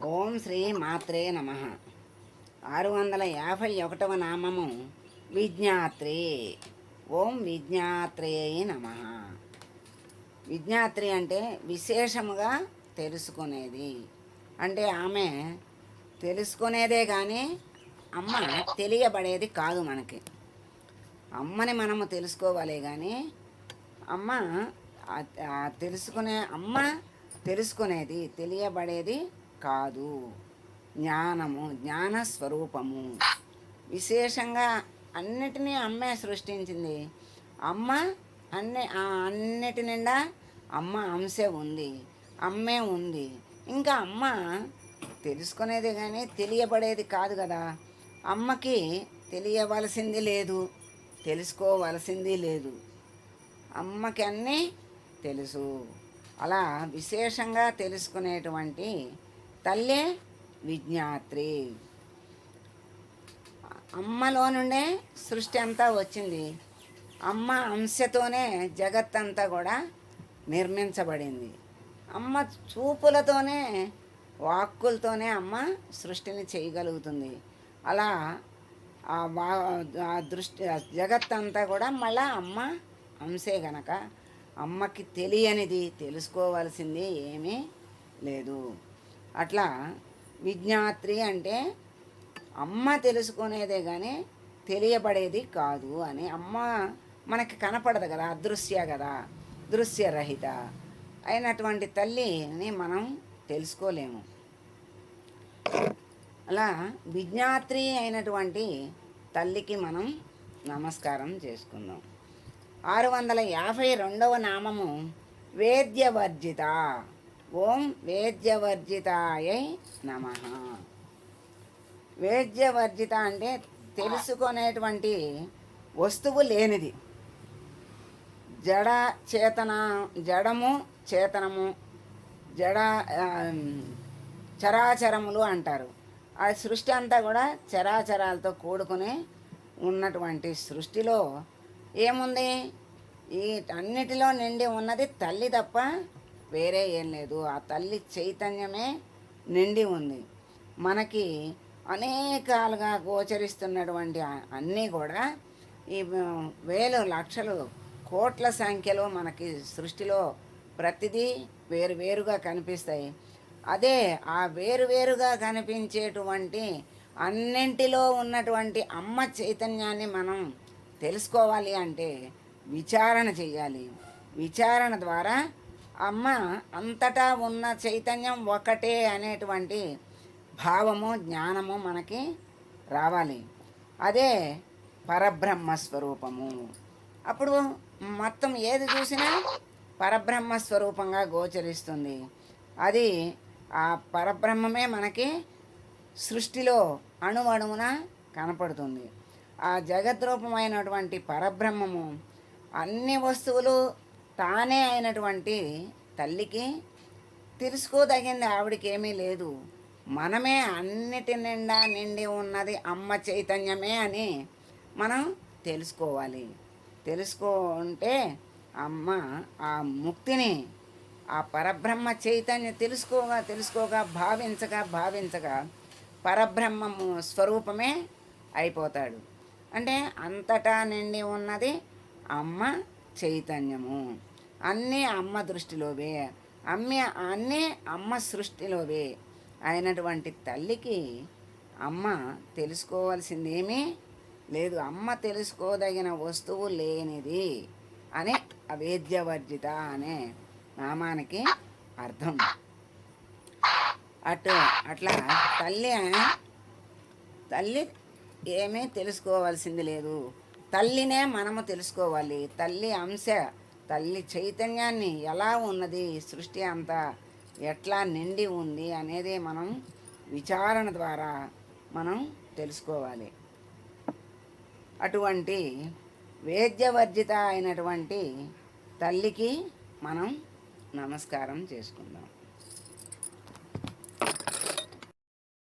ఓం శ్రీ మాత్రే నమ. 651వ నామము విజ్ఞాత్రే. ఓం విజ్ఞాత్రే నమ. విజ్ఞాత్రి అంటే విశేషముగా తెలుసుకునేది. అంటే ఆమె తెలుసుకునేదే కానీ అమ్మ తెలియబడేది కాదు. మనకి అమ్మని మనము తెలుసుకోవాలి కానీ అమ్మ తెలుసుకునేది తెలియబడేది కాదు. జ్ఞానము, జ్ఞానస్వరూపము. విశేషంగా అన్నిటినీ అమ్మే సృష్టించింది. అమ్మ అన్నిటి నిండా అమ్మ అంశే ఉంది, అమ్మే ఉంది. ఇంకా అమ్మ తెలుసుకునేది కానీ తెలియబడేది కాదు కదా. అమ్మకి తెలియవలసింది లేదు, తెలుసుకోవలసింది లేదు. అమ్మకి అన్నీ తెలుసు. అలా విశేషంగా తెలుసుకునేటువంటి తల్లే విజ్ఞాత్రి. అమ్మలో నుండే సృష్టి అంతా వచ్చింది. అమ్మ అంశతోనే జగత్తంతా కూడా నిర్మించబడింది. అమ్మ చూపులతోనే, వాక్కులతోనే అమ్మ సృష్టిని చేయగలుగుతుంది. అలా ఆ దృష్టి జగత్తంతా కూడా మళ్ళా అమ్మ అంశే గనక అమ్మకి తెలియనిది, తెలుసుకోవాల్సింది ఏమీ లేదు. అట్లా విజ్ఞాత్రి అంటే అమ్మ తెలుసుకునేదే కానీ తెలియబడేది కాదు అని. అమ్మ మనకి కనపడదు కదా, అదృశ్య కదా, దృశ్యరహిత అయినటువంటి తల్లిని మనం తెలుసుకోలేము. అలా విజ్ఞాత్రి అయినటువంటి తల్లికి మనం నమస్కారం చేసుకుందాం. 652వ నామము వేద్యవర్జిత. ఓం వేద్యవర్జితాయై నమ. వేద్యవర్జిత అంటే తెలుసుకునేటువంటి వస్తువు లేనిది. జడము చేతనము, చరాచరములు అంటారు. ఆ సృష్టి అంతా కూడా చరాచరాలతో కూడుకుని ఉన్నటువంటి సృష్టిలో ఏముంది? ఈ అన్నిటిలో నిండి ఉన్నది తల్లి తప్ప వేరే ఏం లేదు. ఆ తల్లి చైతన్యమే నిండి ఉంది. మనకి అనేకాలుగా గోచరిస్తున్నటువంటి అన్నీ కూడా ఈ వేలు, లక్షలు, కోట్ల సంఖ్యలో మనకి సృష్టిలో ప్రతిదీ వేరువేరుగా కనిపిస్తాయి. అదే ఆ వేరువేరుగా కనిపించేటువంటి అన్నింటిలో ఉన్నటువంటి అమ్మ చైతన్యాన్ని మనం తెలుసుకోవాలి అంటే విచారణ చేయాలి. విచారణ ద్వారా అమ్మ అంతటా ఉన్న చైతన్యం ఒకటే అనేటువంటి భావము, జ్ఞానము మనకి రావాలి. అదే పరబ్రహ్మస్వరూపము. అప్పుడు మొత్తం ఏది చూసినా పరబ్రహ్మస్వరూపంగా గోచరిస్తుంది. అది ఆ పరబ్రహ్మమే మనకి సృష్టిలో అణువణువున కనపడుతుంది. ఆ జగద్రూపమైనటువంటి పరబ్రహ్మము అన్ని వస్తువులు తానే అయినటువంటి తల్లికి తెలుసుకోదగింది ఆవిడికి ఏమీ లేదు. మనమే అన్నిటి నిండా నిండి ఉన్నది అమ్మ చైతన్యమే అని మనం తెలుసుకోవాలి. తెలుసుకుంటే అమ్మ ఆ ముక్తిని, ఆ పరబ్రహ్మ చైతన్యం తెలుసుకోగా భావించగా పరబ్రహ్మము స్వరూపమే అయిపోతాడు. అంటే అంతటా నిండి ఉన్నది అమ్మ చైతన్యము. అన్నీ అమ్మ దృష్టిలోవే, అన్నీ అమ్మ సృష్టిలోవే అయినటువంటి తల్లికి అమ్మ తెలుసుకోవాల్సింది ఏమీ లేదు. అమ్మ తెలుసుకోదగిన వస్తువు లేనిది అని అవేద్యవర్జిత అనే నామానికి అర్థం. అట్లా తల్లి ఏమీ తెలుసుకోవాల్సింది లేదు. తల్లినే మనము తెలుసుకోవాలి. తల్లి అంశ, తల్లి చైతన్యాన్ని ఎలా ఉన్నది, సృష్టి అంతా ఎట్లా నిండి ఉంది అనేది మనం విచారణ ద్వారా మనం తెలుసుకోవాలి. అటువంటి వేద్యవర్జిత అయినటువంటి తల్లికి మనం నమస్కారం చేసుకుందాం.